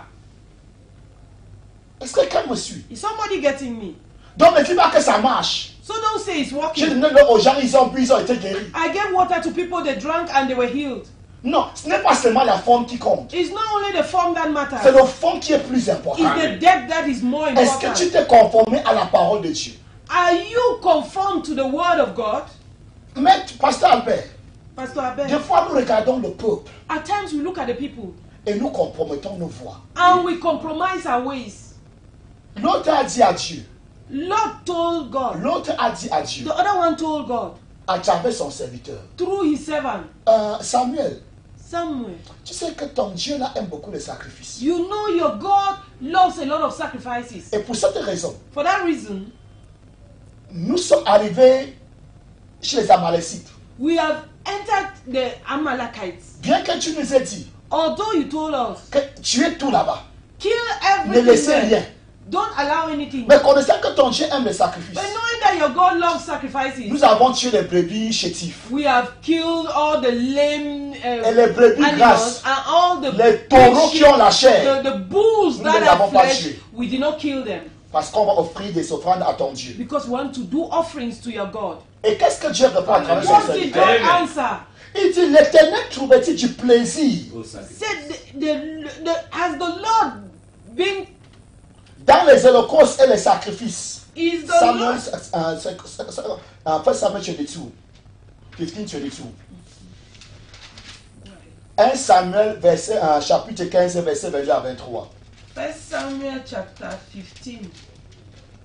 Est-ce que quelqu'un me suit? Is somebody getting me? Donc, ne dis pas que ça marche. So don't say it's J'ai working. donné l'eau aux gens, ils ont bu, ils ont été guéris. I gave water to people, they drank and they were healed. Non, ce n'est pas seulement la forme qui compte. It's not only the form that C'est matters. le fond qui est plus important. It's the depth that is more Est-ce que tu important. t'es conformé à la parole de Dieu? Are you conformed to the word of God? Mais, Pasteur Albert, Pastor des Abel, fois nous regardons le peuple at times we look at the people et nous compromettons nos voix. and we compromise our ways. L'autre a dit à Dieu. Lord told God. L'autre a dit à Dieu, The other one told God à travers son serviteur. through his servant Samuel, Samuel. tu sais que ton Dieu là aime beaucoup les sacrifices. You know your God loves a lot of sacrifices. Et pour cette raison, For that reason, nous sommes arrivés chez les Amalécites. we have entered the Amalekites. Bien que tu nous aies dit Although you told us, que tu es tout là-bas, kill ne everything laissez there. rien. Don't allow anything. Mais connaissant que ton Dieu aime les sacrifices, But knowing that your God loves sacrifices, nous avons tué les brebis chétifs, we have killed all the lame et les brebis animals grasses, and all the les taureaux qui ont la chair, the bulls Nous that ne les avons have pas flesh. tués. We did not kill them parce qu'on va offrir des offrandes à ton Dieu. because we want to do offerings to your God. Et qu'est-ce que Dieu répond à travers son What did serviteur? God Amen. answer? Il dit, l'Éternel trouvait-il du plaisir Said, has the Lord been, dans les holocaustes et les sacrifices. is the Samuel, Lord, 1 Samuel 22, 15-22. 1 Samuel chapitre 15, verset 22 à 23. 1 Samuel chapter 15.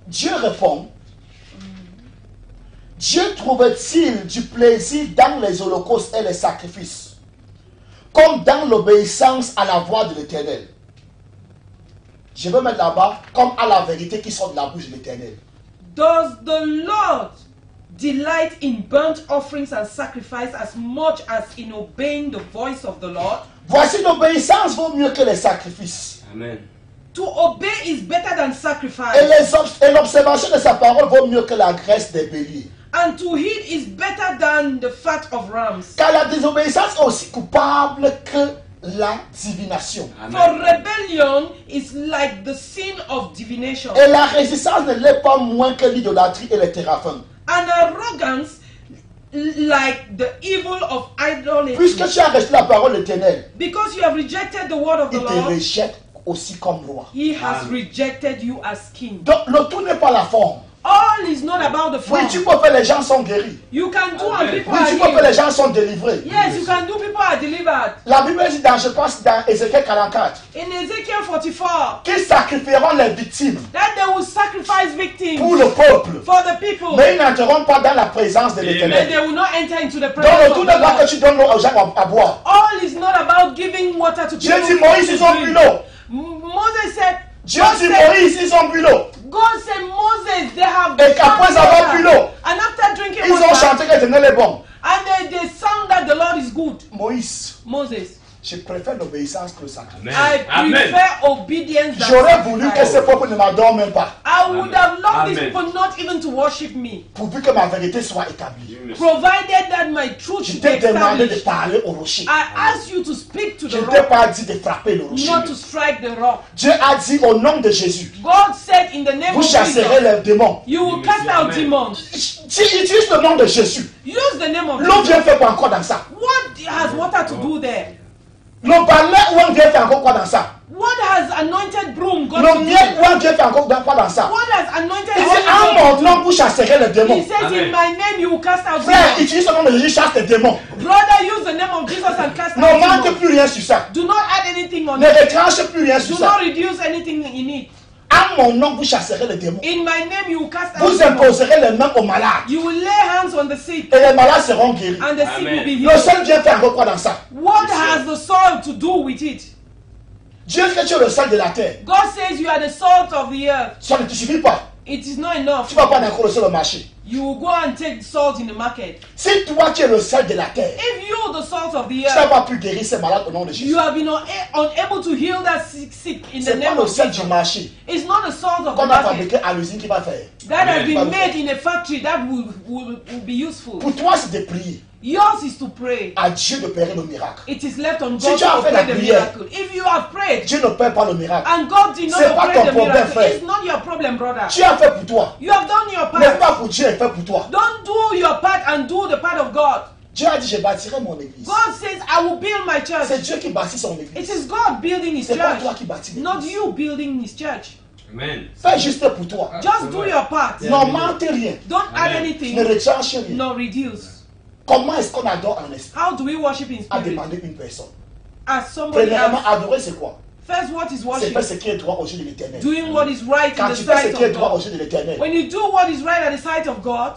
Dieu répond, Dieu trouvait-il du plaisir dans les holocaustes et les sacrifices, comme dans l'obéissance à la voix de l'Éternel? Je veux mettre là-bas, comme à la vérité qui sort de la bouche de l'Éternel. Does the Lord delight in burnt offerings and sacrifice as much as in obeying the voice of the Lord? Voici l'obéissance vaut mieux que les sacrifices. Amen. To obey is better than sacrifice. Et l'observation de sa parole vaut mieux que la graisse des béliers. And to heed is better than the fat of rams. Car la désobéissance est aussi coupable que la divination. For rebellion is like the sin of divination. Et la résistance ne l'est pas moins que l'idolâtrie et les terraformes. And arrogance like the evil of idolatry. Puisque tu as rejeté la parole éternelle, Because you have rejected the word of the il te Lord, rejette aussi comme roi. he has rejected you as king. Donc le tout n'est pas la forme. All is not about the Oui, form. tu peux faire les gens sont guéris. You can do and people Oui, are tu peux faire healed. les gens sont délivrés. Yes, you can do, people are delivered. La Bible dit dans, je pense, dans Ézéchiel 44, In Ezekiel 44, qu'ils sacrifieront les victimes that they will sacrifice victims pour le peuple. for the people, Mais ils n'entreront pas dans la présence de but l'Éternel. they will not enter into the Donc le presence tout of n'est the pas que Lord. tu donnes l'eau aux gens à boire. All is not about giving water to Dieu people. dit Moïse, ils ont bu l'eau. Moses said, Dieu God dit said, Moïse, ils ont bu l'eau. God said, Moses, they have Et qu'après drunk avoir water. bu l'eau, And after drinking ils ont water, chanté que l'Éternel est bon. and they sang that the Lord is good. Moïse, Moses, je préfère l'obéissance que le sacrifice. Amen. I prefer obedience than J'aurais voulu que ce sacrifice. peuple ne m'adore même pas, I would have loved these Amen. people not even to worship me, pourvu que ma vérité soit établie. provided that my truth Je should be t'ai demandé de established. parler au rocher. I asked you to speak to Je the ne t'ai rock, pas dit de frapper le rocher. not to strike the rock. Dieu a dit au nom de Jésus, God said in the name vous of chasserez Jesus, les démons. you will cast out Amen. demons. Tu utilises le nom de Jésus. Use the name of L'eau Jesus. vient faire quoi encore dans ça? What has water to do there? Le balai où on vient faire encore quoi dans ça? What has anointed broom got Le to do? miel où on vient faire encore quoi dans ça? What has anointed Il dit oil en got mon nom vous chasserez les to do? démons. He says, Amen. in my name you will cast out Frère, demons. utilise le nom de Jésus, chasse les démons. Brother, use the name of Jesus and cast Ne out manque demons. plus rien sur ça. Do not add anything on Ne it. retranche plus rien sur Do ça. not reduce anything in it. En mon nom vous chasserez les démons. In my name you will cast out Vous demons. imposerez les mains aux malades. You will lay hands on the sick Et les malades seront guéris. and the sick Amen. will be Le healed. seul vient faire encore quoi dans ça? What has the soil to do with it? Dieu fait tu es le sel de la terre. God says you are the salt of the earth. Ça ne te suffit pas. It is not enough. Tu ne vas pas encore le seul au marché. You will go and take salt in the market. Si toi tu es le sel de la terre, If you, the salt of the tu n'as earth, pas pu guérir ces malades au nom de Jésus. you have been unable to heal that sick in the C'est pas name le of sel du Jesus. marché It's not the salt of the qu'on a market fabriqué à l'usine qui va faire. that has Amen. been made in a factory that will be useful. Pour toi, c'est de prier Yours is to pray. à Dieu de opérer le miracle. It is left on Si God tu as to fait la operate the prière, miracle. If you have prayed Dieu n'opère pas le miracle. and God did not C'est pas operate ton the problème, miracle, frère. it's not your problem, brother. Tu as fait pour toi. You have done your Mais part. pas pour Dieu, fait pour toi. Don't do your part and do the part of God. Dieu a dit, je bâtirai mon église. God says, I will build my church. C'est Dieu qui bâtit son It église. is God building his C'est pas toi church, qui bâtis not l'église. you building his church. Amen. Fais juste pour toi. Just do your part. Non, mente rien. Don't add Amen. Ne anything, retranche rien. nor reduce. Comment est-ce qu'on adore en esprit? How do we worship in À spirit? demander une personne. As somebody Premièrement, else. adorer, c'est quoi? First, what is C'est worship? faire ce qui est droit aux yeux de l'éternel. Doing what is right Quand in the tu fais ce sight qui est of droit aux God. yeux de l'éternel, When you do what is right at the sight of God,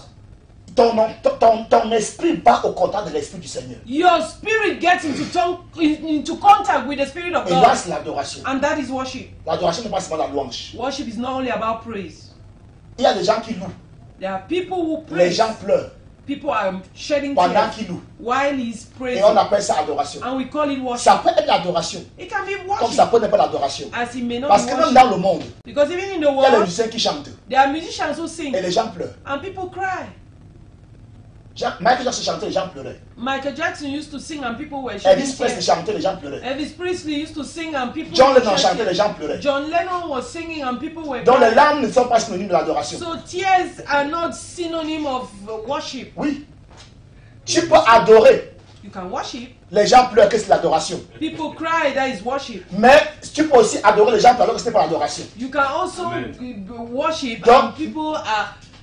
ton esprit bat au contact de l'esprit du Seigneur. your spirit gets into contact with the spirit of Et là, God. c'est l'adoration. And that is worship. L'adoration n'est pas seulement la louange. Worship is not only about praise. Il y a des gens qui louent. There are people who Les praise. gens pleurent People are shedding pendant tears qu'ils louent. while he's Et praising. on appelle ça adoration. And we call it worship. Ça peut être l'adoration, It can be comme ça worship peut être pas l'adoration. as it may not Parce be que même worship. dans le monde, Because even in the il y a les world, musiciens qui chantent there are musicians who sing et les gens pleurent. and people cry. Michael Jackson chantait, les gens pleuraient. Michael Jackson used to sing and people were Elvis shedding Presley tears. chantait, les gens pleuraient. Elvis Presley used to sing and people John were Lennon chantait, les shedding. gens pleuraient. John Lennon was singing and people were Donc les crying. larmes ne sont pas synonymes de l'adoration. So tears are not synonym of worship. Oui. Tu peux adorer. You can worship. Les gens pleurent que c'est l'adoration. People cry, that is worship. Mais tu peux aussi adorer les gens pleurent que ce n'est pas l'adoration. You can also Amen. worship Donc- and people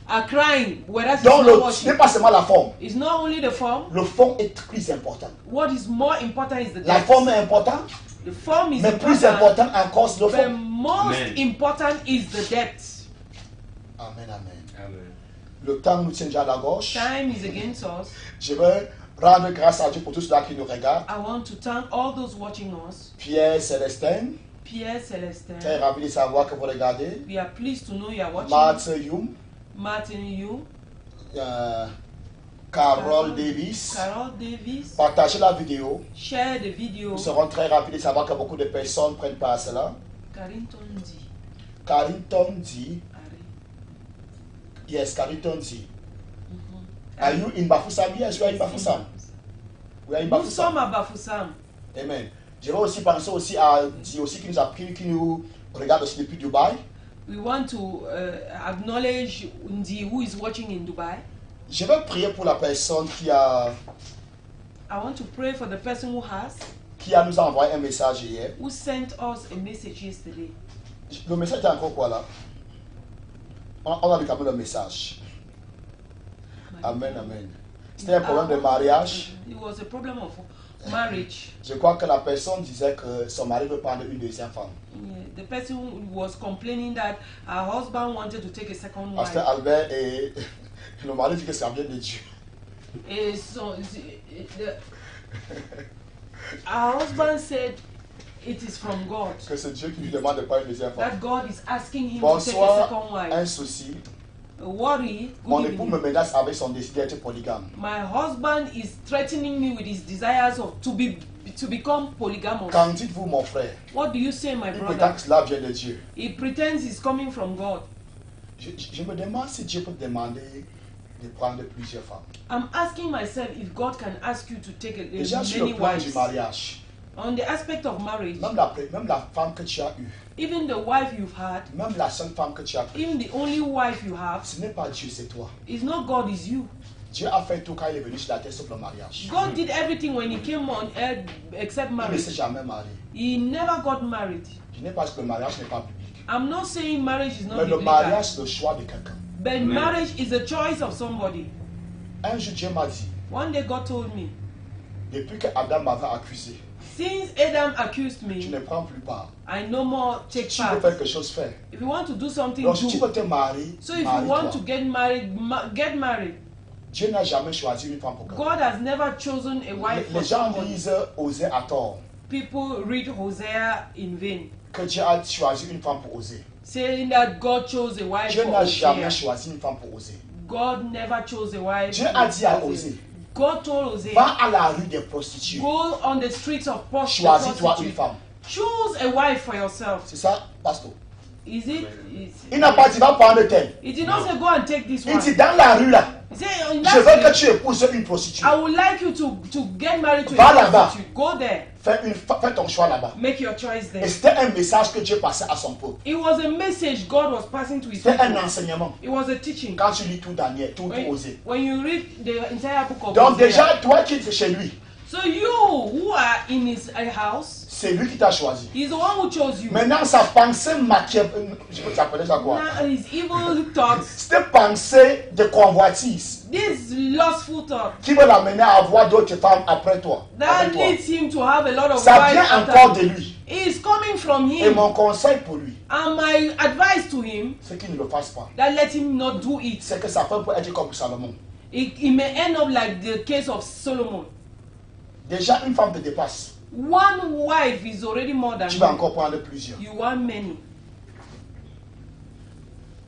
are crying, whereas it's Donc not ce n'est worship. pas seulement la forme. It's not only the form. Le fond est plus important. What is more important is the La depth. forme est importante, The form is mais plus important, important encore c'est le but fond. most Amen. important is the depth. Amen, amen. Amen. Le temps nous tient déjà à la gauche. Time is against us. Je veux rendre grâce à Dieu pour tous ceux qui nous regardent. I want to thank all those watching us. Pierre Célestin, Pierre Celestin. très ravi de savoir que vous regardez. We are pleased to know you are watching. Marthe Youm, Martin, you. Carol Davis. Carol Davis. Partagez la vidéo. Share the video. Nous serons très rapides de savoir que beaucoup de personnes prennent part à cela. Carrington D. Carrington D. Yes, Carrington D. Are you in Bafoussam? Yes, we are in Bafoussam. We are in Nous Bafoussam. sommes à Bafoussam. Amen. Je vais aussi penser aussi à Di aussi qui nous a pris, qui nous regarde aussi depuis Dubaï. We want to acknowledge Ndi who is watching in Dubai. Je vais prier pour la personne I want to pray for the person who nous a envoyé un message hier. who sent us a message yesterday. Le message était encore quoi là? On a vu quand même le message. Amen, amen. C'était un problème de mariage. It was a problem of marriage. Je crois que la personne disait que son mari veut prendre une deuxième femme. The person was complaining that her husband wanted to take a second wife. Pasteur Albert et le mari dit que ça vient de Dieu. And so her husband said it is from God. Que c'est Dieu qui lui demande de prendre une deuxième femme. That God is asking him to take a Bonsoir, second wife. un souci. A worry. Mon Good époux evening. me menace avec son désir d'être polygame. My husband is threatening me with his desires to become polygamous. Qu'en dites-vous, mon frère? What do you say, my Il brother? prétend que cela vient de Dieu. He pretends it's coming from God. Je me demande si Dieu peut te demander de prendre plusieurs femmes. I'm asking myself if God can ask you to take Déjà sur many le plan du wives. mariage, On the aspect of marriage, même la femme que tu as eue, even the wife you've had, même la seule femme que tu as eue, even the only wife you have, ce n'est pas Dieu, c'est toi. is not God, is you. Dieu a fait tout quand il est venu sur la terre sauf le mariage. God did everything when he came on earth except Il ne marriage. s'est jamais marié. He never got married. Je n'ai pas dit que le mariage n'est pas biblique. I'm not saying marriage is not Mais le biblical, mariage, c'est le choix de quelqu'un. but marriage is the choice of somebody. Un jour, Dieu m'a dit, One day God told me, depuis que Adam m'avait accusé, since Adam accused tu me, ne prends plus part. I no more take Si tu veux part. faire quelque chose, fais. If you want to do something, Donc si tu do. veux te marier, So if you want to marie-toi. get married, get married. Dieu n'a jamais choisi une femme pour quelqu'un. God has never chosen a wife for Les gens somebody. disent oser à tort. People read Hosea in vain, Que Dieu a choisi une femme pour oser. saying that God chose a wife Dieu for n'a jamais Hosea. choisi une femme pour oser. God never chose a wife. Dieu for a dit à Hosea. Osée, God told Hosea, va à la rue des prostituées. go on the streets of Choisis-toi une prostitutes. femme. Choose a wife for yourself. C'est ça, pasteur. Is it? Il n'a pas dit, va prendre tel. He did not say go and take this Il one. dit, dans la rue là, He said, in je that veux que street, tu épouses une prostituée. I would like you to get married to Va a là-bas. prostitute. Go there. Fais ton choix là-bas. Make your choice Et there. c'était un message que Dieu passait à son peuple. It was a message God was passing to His C'était un people. enseignement. It was a teaching. Quand tu lis tout Daniel, tout Osée. When you read the entire book of Donc Hosea, déjà, toi qui es chez lui, so you who are in his house, c'est lui qui t'a choisi. he's the one who chose you. Maintenant, sa pensée machiavélique, je peux t'appeler ça quoi? Now his evil thoughts, Cette pensée de convoitise this lustful thought, qui veut l'amener à avoir d'autres femmes après toi. that Avec toi. leads him to have a lot of Ça wives vient after encore de him. lui. It is coming from Et him. mon conseil pour lui, And my advice to him, c'est qu'il ne le fasse pas. that let him not do it. C'est que ça peut être comme pour Salomon. It may end up like the case of Solomon. Déjà, une femme te dépasse. One wife is already more than Tu vas you. encore prendre plusieurs. You want many.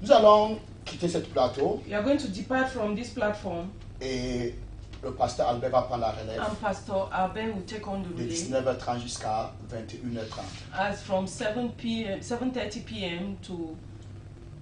Nous allons quitter cette plateau You are going to depart from this platform, et le pasteur Albert va prendre la relève and Pastor Albert will take on the de relay 19h30 jusqu'à 21h30. as from 7:30 p.m. to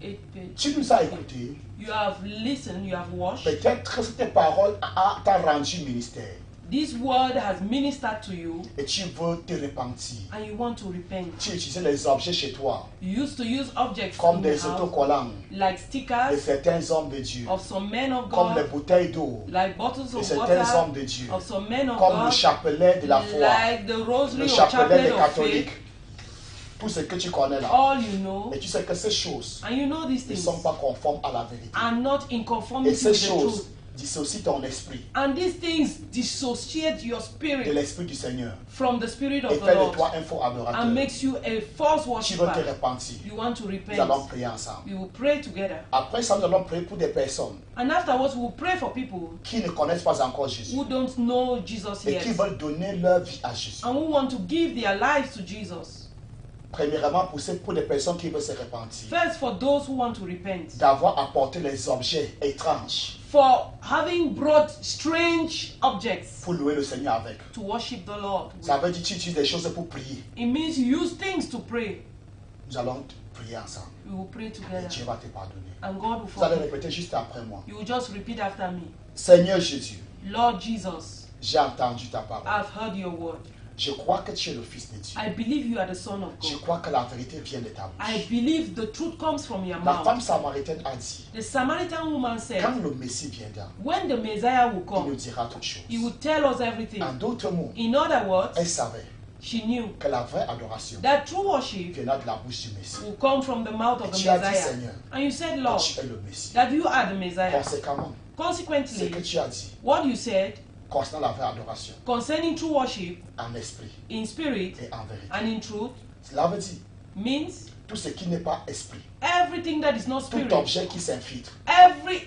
8 p.m. Tu nous as écoutés. You have listened, you have watched. Peut-être que cette parole t'a rendu ministère This word has ministered to you, et tu veux te repentir. and you want to repent. Tu utilisais les objets chez toi You used to use objects comme in des the house, autocollants like de stickers certains hommes de Dieu, of some men of comme les God, bouteilles d'eau like bottles de of certains water hommes de Dieu, of some men of comme le God, chapelet de la foi, like the rosary le or chapelet chaplet des of catholiques, faith. tout ce que tu connais là. All you know, Et tu sais que ces choses and you know these ne things, sont pas conformes à la vérité. are not in Et conformity ces with the choses truth. dissocient ton esprit And these things dissociate your de spirit l'esprit du Seigneur from the spirit et of the fait de Lord toi un faux adorateur. and makes you a false Tu veux te worshiper. repentir. You want to Nous allons repent. prier ensemble. We will pray together. Après ça, nous allons prier pour des personnes And afterwards, we will pray for people qui ne connaissent pas encore Jésus who don't know Jesus et qui yet veulent donner leur vie à Jésus. and who want to give their lives to Jesus. Premièrement, pour les personnes qui veulent se repentir, First, for those who want to repent. d'avoir apporté les objets étranges For having brought strange objects pour louer le Seigneur avec. to worship the Lord. Ça veut dire que tu utilises des choses pour prier. It means you use things to pray. Nous allons prier ensemble. We will pray Et together. Dieu va te pardonner. And God will Vous allez forgive. répéter juste après moi. You will just repeat after me. Seigneur Jésus, Lord Jesus, j'ai entendu ta parole. I've heard your word. Je crois que tu es le Fils de Dieu. I believe you are the Son of Je God. crois que la vérité vient de ta I bouche. believe the truth comes from your La mouth. femme samaritaine a dit, The Samaritan woman said, quand le Messie viendra, when the Messiah will il nous come, dira toutes choses. he will tell us everything. En d'autres mots, In other words, elle savait she knew que la vraie adoration that true worship viendra de la bouche du Messie. will come from the mouth of the Tu as dit, Messiah. Seigneur, And you said, que Lord, tu es le Messie. that you are the Messiah. Conséquemment, ce que Consequently, tu as dit what you said concernant la vraie adoration, concerning true worship en esprit in spirit et en vérité. and in truth Cela veut dire, means tout ce qui n'est pas esprit, everything that is not tout spirit, objet qui s'infiltre, every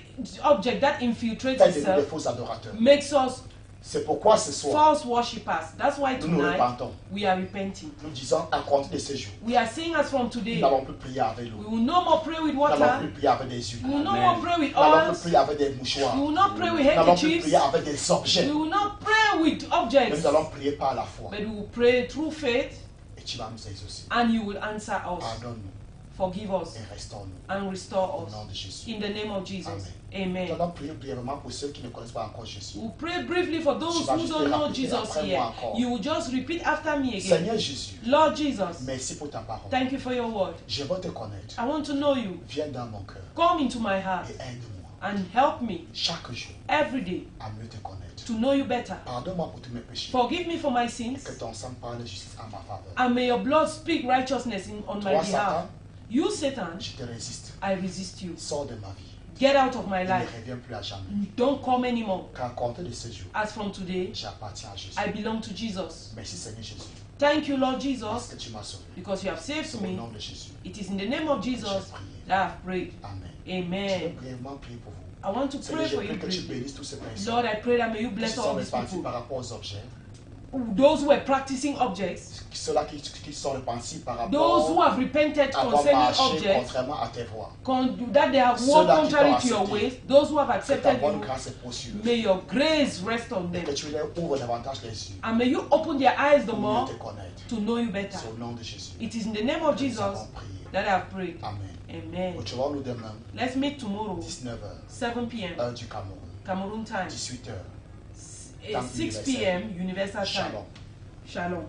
object that infiltrates fait de nous des itself faux adorateurs. makes us C'est pourquoi ce soir, false worshippers. That's why nous nous tonight repentons. we are repenting. Nous disons à compter de ce jour, We are saying as from nous today, n'allons plus prier avec we l'eau. will no more pray with Nous n'allons water, plus prier avec des huiles. we will no Nous more pray with n'allons plus oils, prier avec des mouchoirs. we will not pray with Nous n'allons plus handkerchiefs, prier avec des objets. we will not pray with Mais objects, nous allons prier par la foi. but we will pray through faith, Et tu vas nous exaucer. and you will answer us. Pardonne-nous Forgive us et restaure-nous. and restore Au us. nom de Jésus. In the name of Jesus. Nous Amen. allons prier brièvement pour ceux qui ne connaissent pas encore Jésus. We'll pray briefly for those who don't know Jesus here. You will just repeat after me again. Seigneur Jésus, Lord Jesus, merci pour ta parole. thank you for your word. Je veux te connaître. I want to know you. Viens dans mon cœur Come into my heart et aide-moi and help me chaque jour every day à mieux te connaître. to know you better. Pardonne-moi pour tous mes péchés. Forgive me for my sins, Que ton sang parle justice en ma faveur. and may your blood speak righteousness on my Toi, behalf. Satan, You, Satan, je te résiste. I resist you. Sors de ma vie. Get out of my Il ne life. revient plus à jamais. Don't come anymore. Qu'à compter de ce jour, As from today, j'appartiens à Jésus. I belong to Jesus. Merci Seigneur Jésus. Thank you, Lord Parce Jesus, que tu m'as sauvé. because you have saved C'est au me. nom de Jésus. It is in the name of Jesus that I've prayed. Amen. Je vais Amen. brièvement prier pour vous. I want to Seigneur, pray je for you prie que tu briefly. bénisses tous ces personnes Lord, I pray that may you qui bless se all sont these repentis people. par rapport aux objets. Those who are practicing objects, Ceux-là qui sont repentis par those who rapport have repented à avoir concerning marché objects, contrairement à tes voies. that they have walked Ceux-là qui contrary t'ont to your accepté. ways, those who have Que ta accepted bonne you, grâce est poursuivie. may your grace rest on Et que them. tu leur ouvres davantage les yeux And may you open their eyes the pour more mieux te connaître. to know you better. C'est au nom de Jésus. It is in the name of que nous Jesus avons prié. that I have prayed. Amen. Amen. Retrouvons-nous demain, Let's meet tomorrow, 19h, 7 p.m. heure du Cameroun. Cameroon time, 18h. 6 p.m. Universal time. Shalom. Shalom.